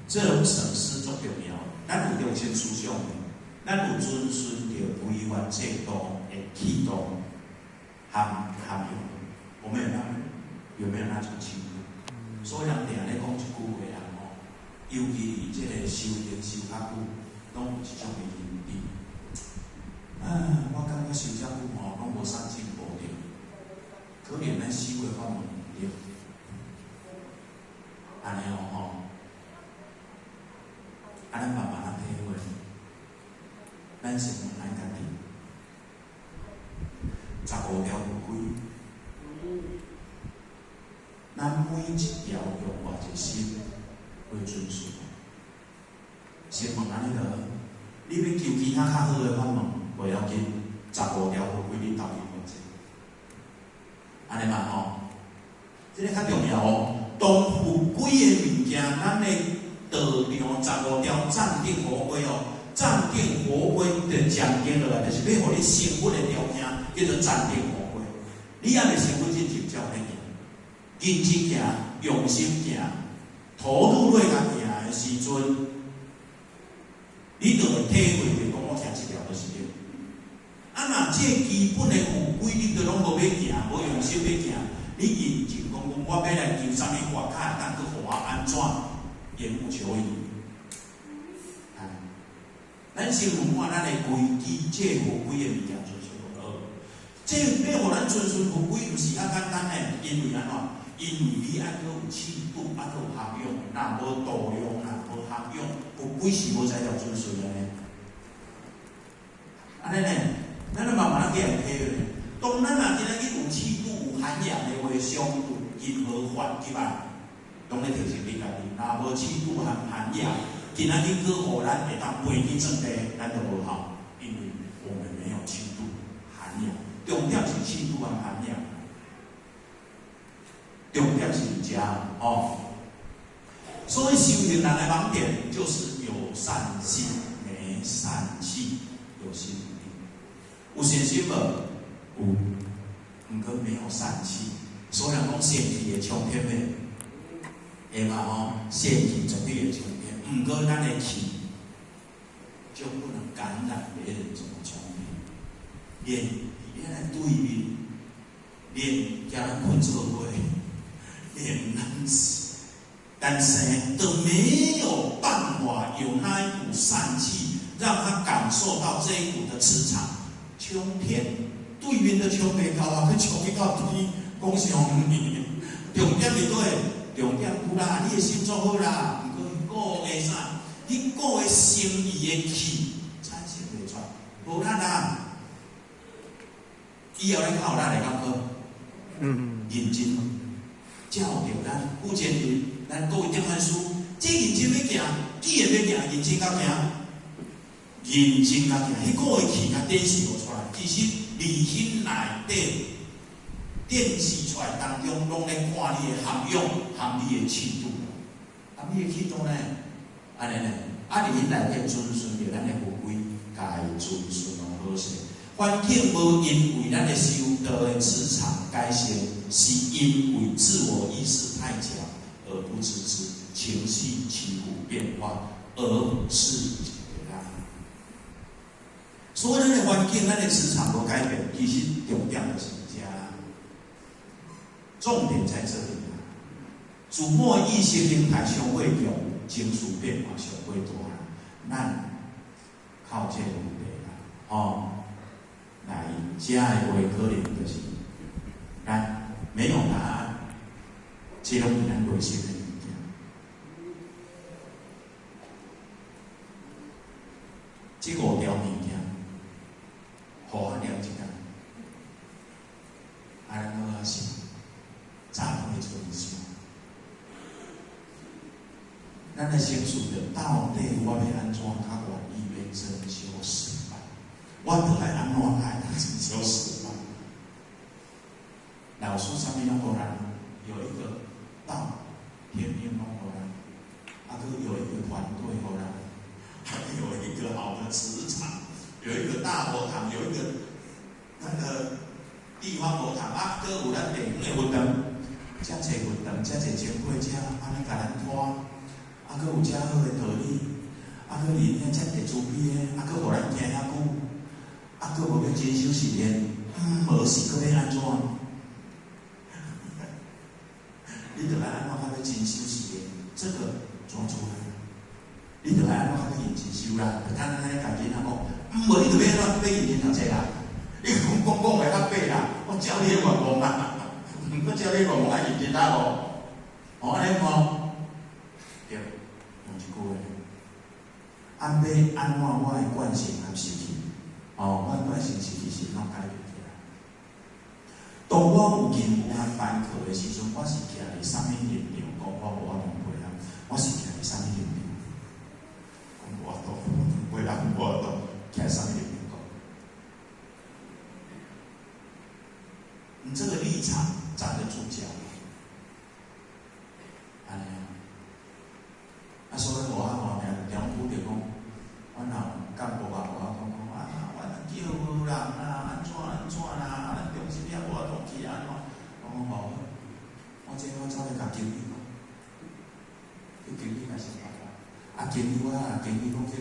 这种省思足重要。咱有良心思想的，咱有遵循着规范制度的气度含有，我们有没有那种程度？所以人定咧讲一句话啊，尤其这个修行修较久，拢有这种的因地。我感觉修遮久拢无三进步着，可怜咱修的法门唔对，安尼咱慢慢啊体会，咱先问咱家己，15条有规，咱每一条用偌一心来遵守。先问安尼个，你要求其他较好的法门，袂要紧，15条有规你投入落去，安尼嘛这个较重要当有几个物件，咱的道场15条暂定合规暂定合规就讲经落来，就是要互你成佛的条件，叫做暂定合规。你也未成佛，真正照咧行，认真行，用心行，投入落甲行的时阵，你就会体会着讲我行这条就是对。若这基本的有规，你都拢无要行，无用心要行，你认真讲我要来求啥物外卡，当去互我安怎？言无求矣。咱先问看咱的规矩，这合规的物件遵循无好。这要互咱遵循合规，毋是较简单诶，因为安怎？因为你爱阁有气度，爱阁有涵养，若无度量，若无涵养，合规是无才调遵循的呢。安尼呢，咱就慢慢去来体会。当咱若今仔日有气度、有涵养的话，相对任何环境啊，拢咧提升你家己。若无气度和涵养，今仔日去互咱会当陪去正地，咱就无好，因为我们没有气度、涵养。重点是气度和涵养，重点是家所以修行人的盲点就是有善心没善气，有心有善心无？有，毋过没有善气。所以人讲善气会冲天的，会嘛善气绝对会冲天。毋过咱的气就不能感染别人这么冲天，连咱对面，连叫咱困做伙，连男生都没有办法有那一股善气，让他感受到这一股的磁场冲天。对面的冲袂到啊，去冲去到天，讲上面。重点是对，重点有啦，你的心做好啦，毋过顾的啥？你顾的心意的气产生袂出，无咱啊。以后咱较有咱的感觉，认真，照着咱古前日，咱各位点番书，这认真要行，既然要行，认真甲行，认真甲行，迄股的气甲展示出来。其实内心内底展示出来当中，拢咧看你的涵养，含你的气度，含你的气度呢？安尼呢？内心内底遵循着咱的合规，该遵循好势。环境无因为咱的修道的磁场改善，是因为自我意识太强而不自知，情绪起伏变化，而是所以咱的环境、咱的磁场无改变，其实重点就是这，重点在这里啊。主末意识形态上会用，情绪变化上会大，咱靠这个问题啦，来遮的话可能就是咱没有答案，这拢是咱内心的物件。这5条物件。互咱了解下，咱好想，早会遵守。咱的心思着，到底我要安怎较愿意要真修实办？我着来安怎来真修实办？老师上面拢互咱有一个道，天命拢互咱，都有一个团队互咱，还有一个好的磁场。有一个大佛堂，有一个那个地方佛堂啊，搁有咱地方的佛堂，遮济佛堂，遮济前辈遮安尼甲咱拖，啊，佫有遮好诶道理，啊，佫里面遮会慈悲诶，啊，佫互咱听遐久，啊，佫无要真修实验，无是佫要安怎？你着来安怎较要真修实验？这个怎出来？你着来安怎较要认真修啦？就单单咧家己仔讲，无你着要安怎要认真读册啦？你讲话较白啦，我教你愿望啦，我教你愿望爱认真打无？哦，安尼无？对，用一句话，安要安怎我的惯性和习气？哦，我的惯性习气是拢改变起来。当我有任有限班课的时阵，我是徛伫啥物立场？讲我无法度配合，我是徛伫啥物立场？讲无法度，配合无法度，徛啥物立场讲？你这个立场站得住脚？安尼啊，所以我两夫就讲，我若干部啊，我讲我叫人啦，安怎啦，咱中心也无法度去安怎？我讲无，我走去甲经理讲，去经理来想办法。啊，经理讲，经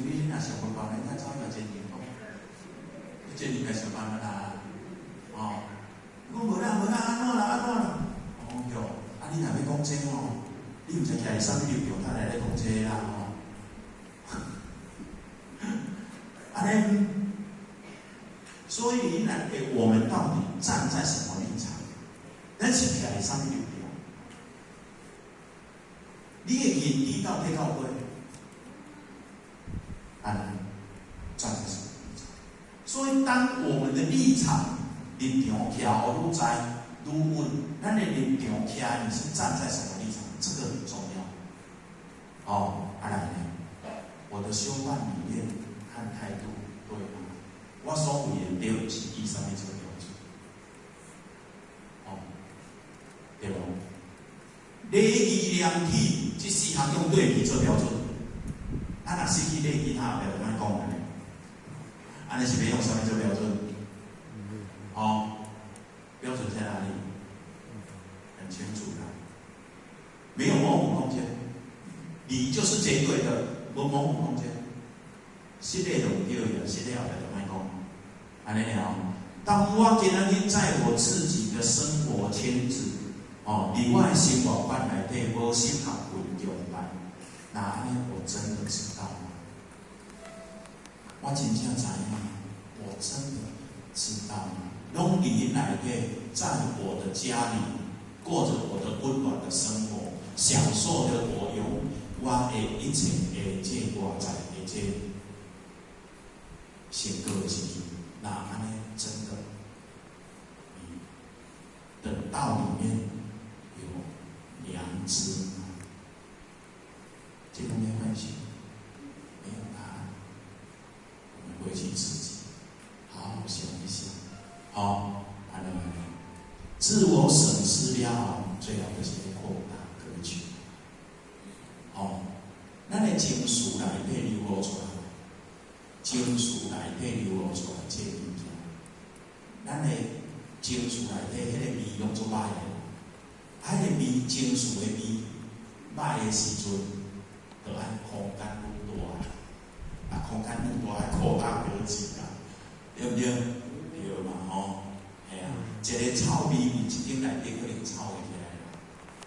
理你若想办法，你走去甲经理讲，经理来想办法啦。哦，我无啦，安怎啦？我讲哟，啊你若要讲这吼？你毋知徛伫啥物立场，他来咧讲这啦吼。安尼，所以我们到底站在什么立场？咱是徛伫啥物立场？你的言语到底到尾？安尼，站在什么立场？所以，当我们的立场徛互愈知愈稳，咱的立场徛你是站在什么立场？这个很重要。哦，来呢，我的修办理念和态度对吗？我所谓的对是以啥物做标准？哦，对无？礼仪良体这四项用对比做标准。啊，若失去礼仪，他就安尼讲安尼，安尼是要用啥物做标准？哦，标准在哪里？很清楚的。没有模糊空间，理就是绝对的，无模糊空间。失礼就唔对个，失礼后来就莫讲，安尼了。当我今日在我自己的生活圈子，哦，伫我的生活圈内底无适合运用办，那安尼我真的知道吗？我真正知吗？我真的知道吗？拢伫内底，在我的家里过着我的温暖的生活。享受着我的一切的这外在的这性格的时阵，那安尼真的，你的道里面有良知吗？这方面关系没有答案，我们回去自己好好想一想。好，来，自我审视了，最好的是扩大。哦，咱的情绪内底流露出来，情绪内底流露出来这个物件，咱的情绪内底迄个味拢做歹的，迄个味情绪的味歹的时阵，就按空间愈大，啊，空间愈大，爱扩大格局啦，对不对？对嘛吼，系啊，一个臭味一顶内底可能臭会起来啦。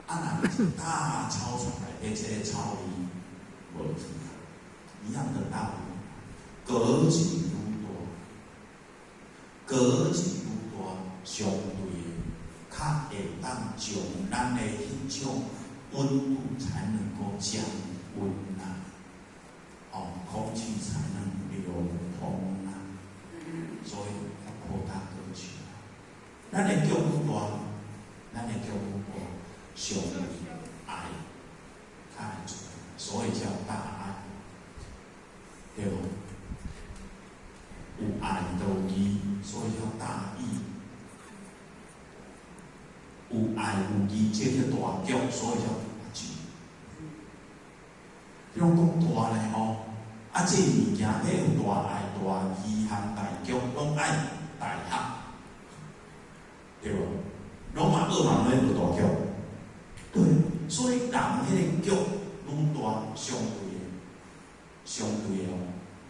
啊，若大操场内底这个臭味无去啊，一样的道理，格局愈大，格局愈大，相对较会当将咱的迄种温度才能够降温啊，哦，空气才能流通啊，所以要扩大格局啊。咱的脚愈大，咱的脚愈大。相对爱看出来，所以叫大爱，对不？有爱有义，所以叫大义。有爱有义，这叫大局，所以叫大局。比如讲大咧吼，啊，这物件要有大爱、大义和大局，拢爱大合，对不？拢嘛恶嘛，拢要有大局。对，所以人迄个局愈大，相对哦，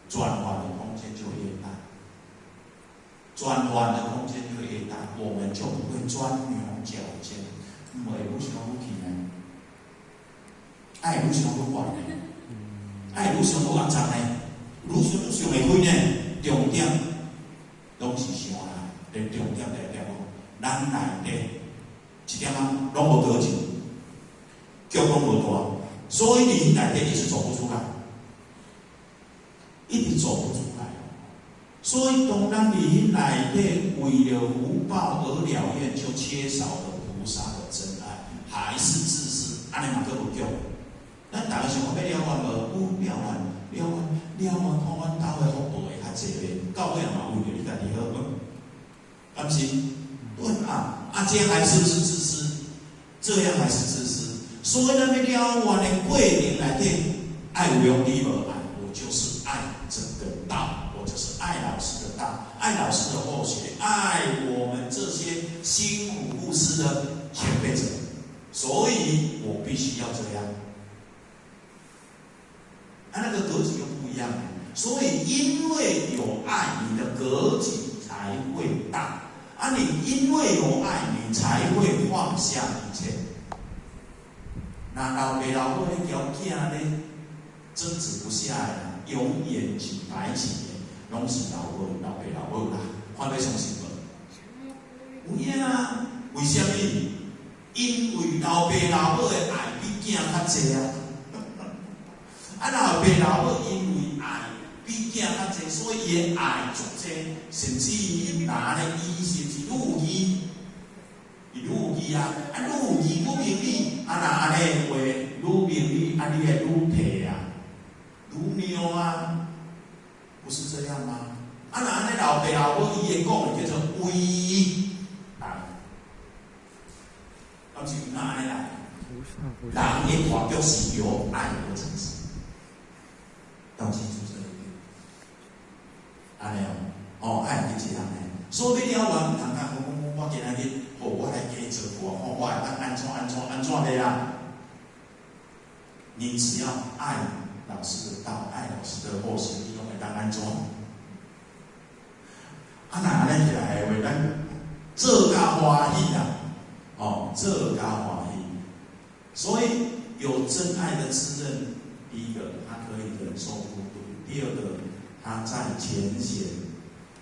转换的空间就越大，转换的空间就越大，我们就不会钻牛角尖，唔会愈想愈去呢，爱愈想愈坏呢，爱愈想愈肮脏呢，愈想会开呢，重点拢是啥啦？重点来了，咱内底一点仔拢无高级，脚拢无大，所以你内底一直走不出来。一直走不出来，所以当咱里内底为了福报而了愿，就缺少了菩萨的真爱，还是自私，安尼嘛阁无叫。咱大家想讲要了愿无？了愿，看阮兜的福报会较济咧，到尾嘛为了你家己好，敢不是？对啊，这样还是不是自私？这样还是自私。所以咱要了愿的过程内底，爱有用你无爱，我就是爱。这个道，我就是爱老师的道，爱老师的后学，爱我们这些辛苦布施的前辈者，所以我必须要这样。那个格局又不一样，所以因为有爱，你的格局才会大。你因为有爱，你才会放下一切。那老爸老母咧交囝咧争执不下来。永远几百几年，拢是老爸老母啦，看要相信无？有影啊？为什么？因为老爸老母的爱比囝较济啊！老爸老母因为爱比囝较济，所以伊的爱足济，甚至于拿咧伊甚至愈义啊！愈义愈明理，那安尼话愈明理，你会愈体啊！如牛啊，不是这样吗？那安尼老爸老母伊会讲的叫做唯爱，咁是哪安尼来？人的话就是有爱而成事，要记住这一点。安尼哦，爱是这样的。所以了完，人家我今仔日，我来加做佛，我来当安怎的啦？你只要爱老师的道，爱老师的后世，你拢会当安怎？那安尼起来话，咱做加欢喜啦，做加欢喜。所以有真爱的滋润，第一个，他可以忍受孤独；第二个，他在浅显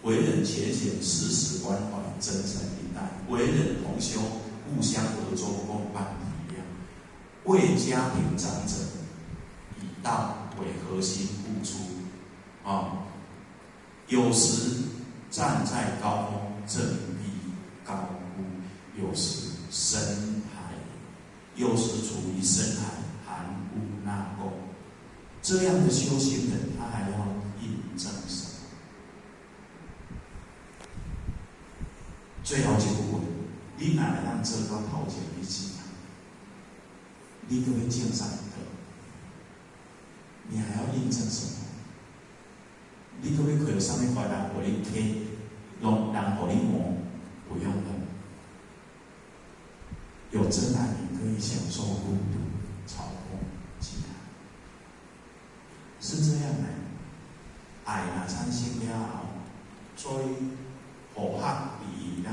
为人浅显，时时关怀，真诚以待，为人同修，互相合作，共办体谅，为家庭长者以道为核心付出。有时站在高峰振臂高呼，有时深海，有时处于深海含污纳垢。这样的修行人，他还要印证什么？最后一个问：你哪来让这个头前一起？你可不可以鉴赏一个？你还要印证什么？你可不可以有上面回答我你可以让我你摸？不用了。有真爱，你可以享受孤独、草木、其他，是这样的。爱若产生了后，所以互合比咱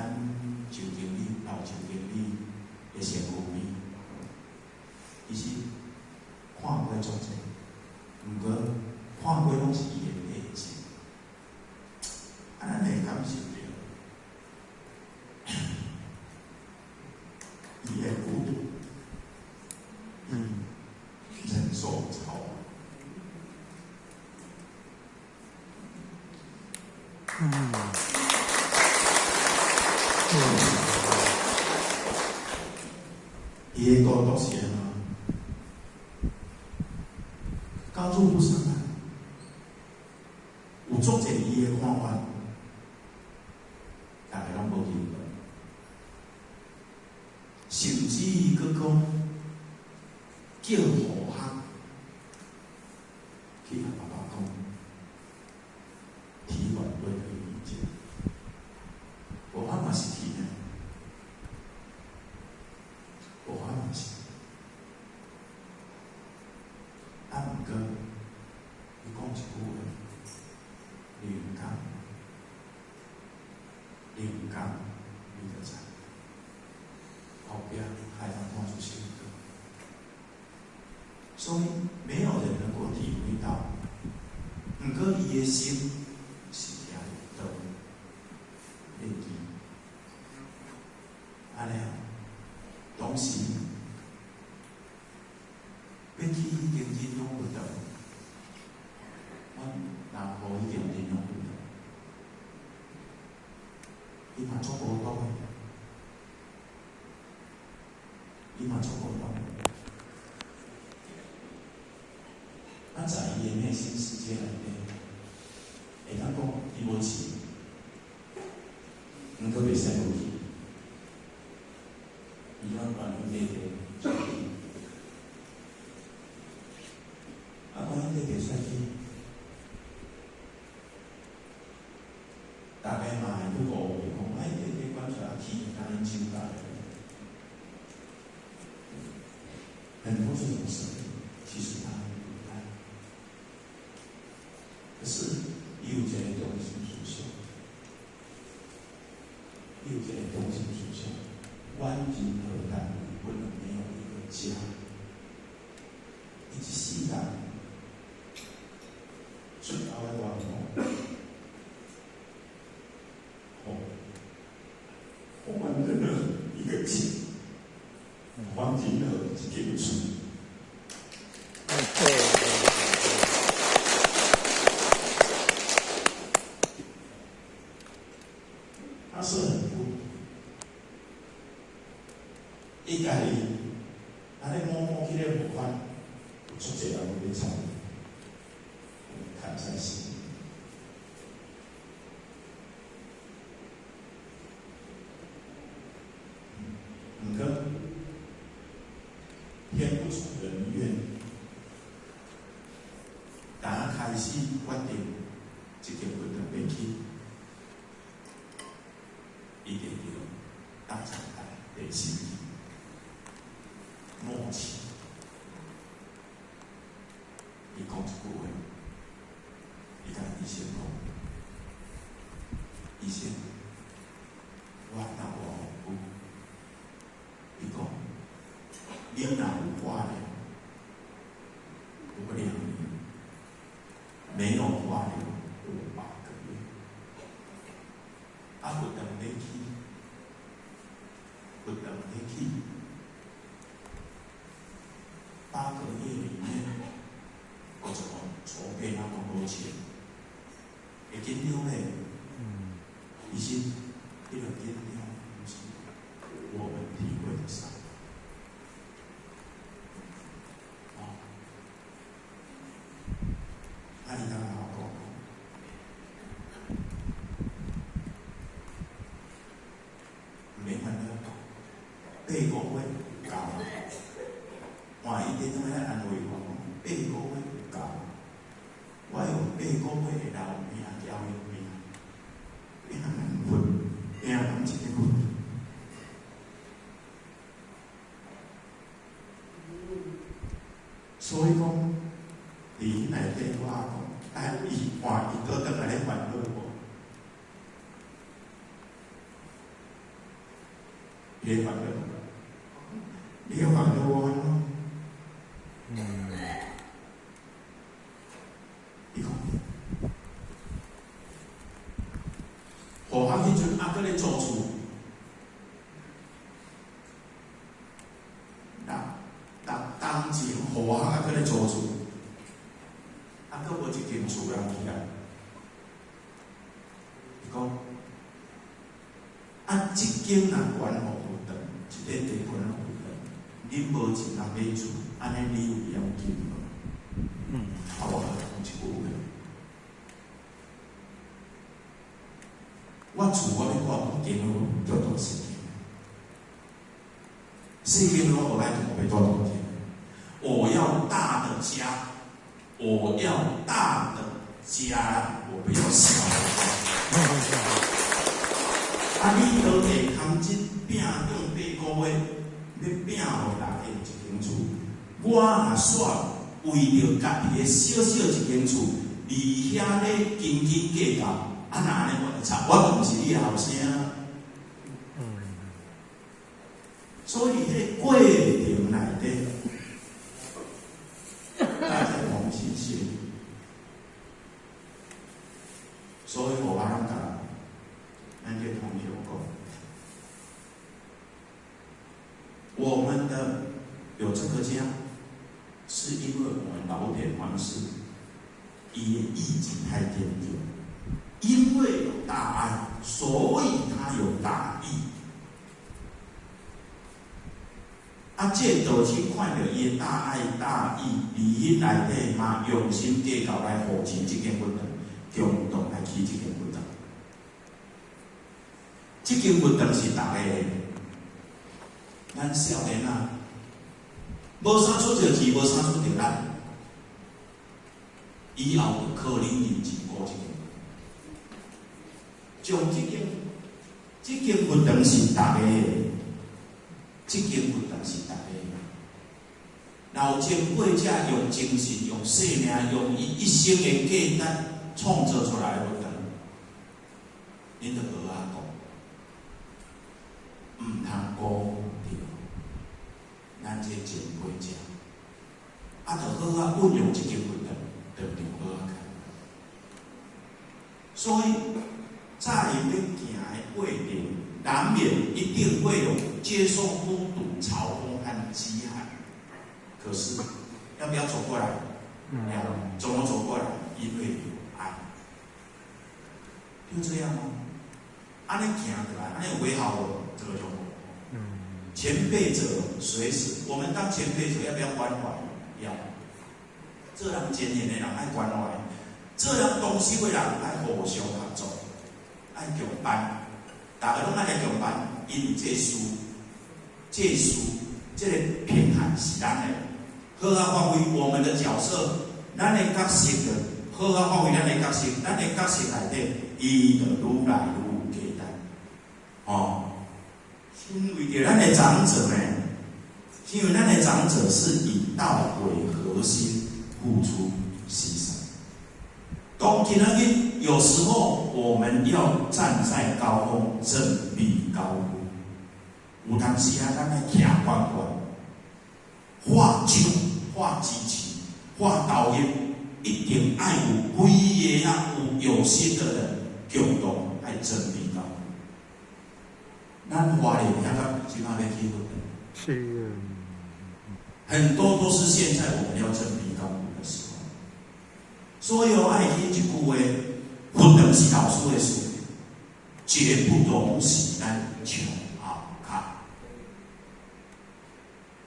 就经理、老就经理的成负面，其实看过足济，不过看过拢是伊的劣迹，咱会感受到伊的孤独，忍受操伊的高度是安怎？高处不胜寒，有足济伊的看法，大家拢无认同，甚至伊佫讲叫互合去甲爸爸讲，提反对的意见，互合嘛是提的，互合嘛是。边还能看出新歌。所以没有人能够体会到，不过伊的心是遐的灯，会记，安尼啊，当时要去已经引用不到，阮南部已经引用不到，伊嘛做无到的，伊嘛做无到。咱在伊的内心世界内面，会当讲伊无钱，毋过袂使无去，伊要管伊内地，管伊内地使去，大概嘛会去误会讲，内地管出来去，当然真大的，很多这种事，其实他。可是，伊有一个中心思想，伊有一个中心思想，阮任何单位不能没有一个家。伊一世人最后的愿望，我们任何一个家，还任何一间厝。他是很不，伊家己安尼摸起来无款，有足侪人要参与，看在心里。毋过天不从人愿，当开始决定这个不得要去。一定要大家来联系默契。伊讲一句话，伊甲医生讲，医生，我若无有，伊讲，你若有化疗，有2年；没有化疗，有8个月。不等你去，不等你去，8个月里面，我怎么筹备那么多钱？会紧张嘞，医生，这个紧张不是我们体会得上。那你当然好讲。没烦恼，8个月有够，换伊点怎样安慰我？8个月有够，我用8个月的老命交伊命，命难分，命难一个分。所以讲，伫内底我讲，伊换伊倒转来咧烦恼我。你烦恼，你烦恼我咯。伊讲，互我迄阵搁咧做厝，当前互我搁咧做厝，搁无一间厝人起来。伊讲，一间人管好。一个地方互人，恁无钱人买厝，安尼你有要紧无？我讲一句话，我厝我要住2间楼，要住4间楼我来住，我要住2间。我要大的家，我要大的家，我不要小的家。你都会扛这拼用8个月，要拼互大家一间厝。我若煞为着家己的小小一间厝，离遐咧斤斤计较，那安尼我就惨，我毋是你后生。所以迄个过程内底，大家同心协力。所以我把咱讲，咱就同学讲，我们的有这个家，是因为我们老典皇室也意境太典有，因为有大爱，所以他有大义。啊，这就是看到伊的大爱大义，伫迄内底嘛用心计较来扶持这间运动，共同来起这间运动。这间运动是大家的，咱少年啊，无啥出着钱，无啥出着咱，以后就靠恁认真顾这间。将这间运动是大家的。这间运动是大家的，老前辈者用精神、用生命、用伊一生的价值创造出来的运动，恁着学啊讲，唔通辜负咱这前辈者，啊，着好啊运用这间运动，着好啊看。所以，在要行的过程，难免一定会有接受孤独、嘲讽和讥寒。可是，要不要走过来？要。怎么走过来？因为有爱。就这样吗？安尼行过来，安尼为好我，这个就好。前辈者随时，我们当前辈者要不要关怀？要。这样前年的人爱关怀，这样东西的人爱互相合作，爱共办。大家拢爱来共办，因为这书，这个平衡是咱的，好好发挥我们的角色，咱的角色的，好好发挥咱的角色，咱的角色内底，伊就愈来愈简单。哦，因为着咱的长者呢，因为咱的长者是以道为核心，付出牺牲。讲今仔日，有时候我们要站在高峰，振臂高呼。有当时啊，咱来徛关关，画酒、画机器、画导演，一定爱有规个啊有心的人共同爱振臂高呼。咱华人遐个今仔日去混，是很多都是现在我们要振臂高呼的时候。所以爱听一句话，运动是老师的事，绝不容是咱唱后脚。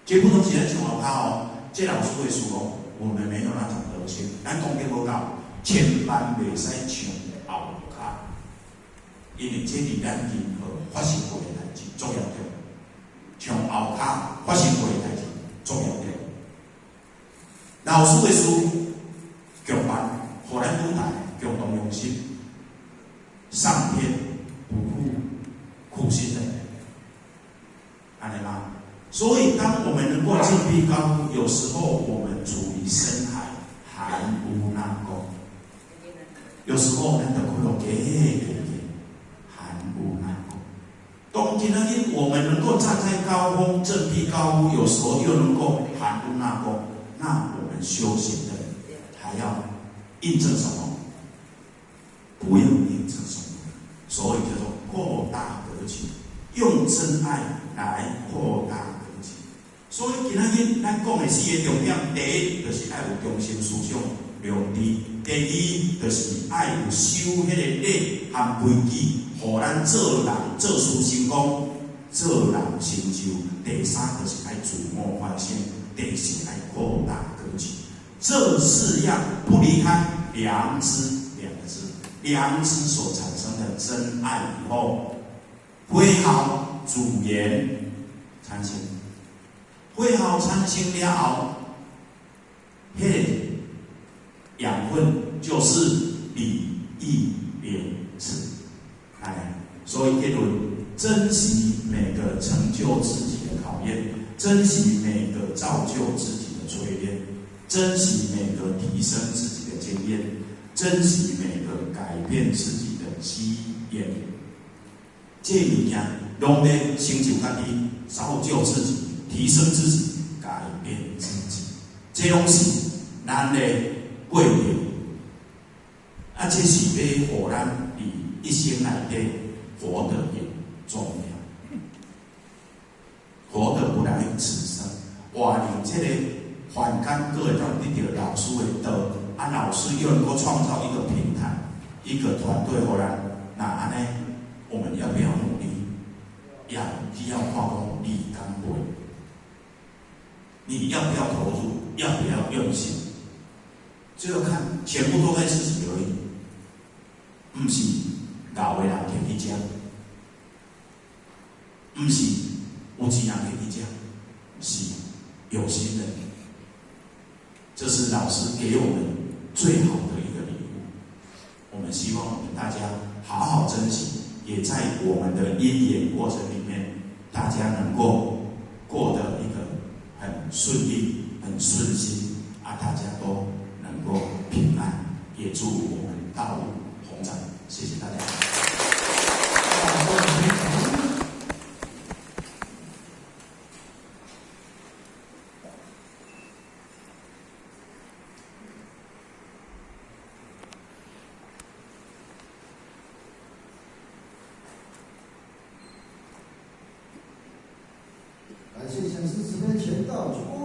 绝不容是咱唱后脚哦。这老师的事哦，我们没有那种德行，咱讲得无够，千万袂使唱后脚，因为这是咱任何发生过的代志，重要着。唱后脚发生过的代志，重要着。老师的事。共办，互咱舞台共同用心，上天不负苦心人，安尼吗？所以，当我们能够振臂高呼，有时候我们处于深海，含污纳垢；有时候咱就可能含污纳垢。当今天我们能够站在高峰，振臂高呼，有时候又能够含污纳垢，那我们修行的还要印证什么？不用印证什么，所以叫做扩大格局，用真爱来扩大格局。所以今仔日咱讲的四个重点，第一就是爱有中心思想良知；第二就是爱有守迄个礼和规矩，互咱做人做事成功，做人成就；第三就是爱自我反省；第四爱扩大格局。这四样不离开良知两个字，良知所产生的真爱以后，会好主言参心，会好参心了后，迄个养分就是礼义廉耻。哎，所以结论，珍惜每个成就自己的考验，珍惜每个造就自己的淬炼。珍惜每个提升自己的经验，珍惜每个改变自己的机缘。这物件拢要成就家己，造就自己、提升自己、改变自己，这拢是咱的过程。啊，这是要互咱伫一生内底活得也重要，活得不来此生。活伫这个凡间，各会当得到老师的道，啊，老师又能够创造一个平台、一个团队，互咱。那安尼，我们要不要努力？要化工立竿不？你要不要投入？要不要用心？这要看，全部都在自己而已。不是老的人摕去食，不是有钱人摕去食，是有心人。这是老师给我们最好的一个礼物。我们希望我们大家好好珍惜，也在我们的因缘过程里面，大家能够过得一个很顺利、很顺心啊，大家都能够平安，也祝我们道路宏展。谢谢大家。感谢讲师慈悲全道主。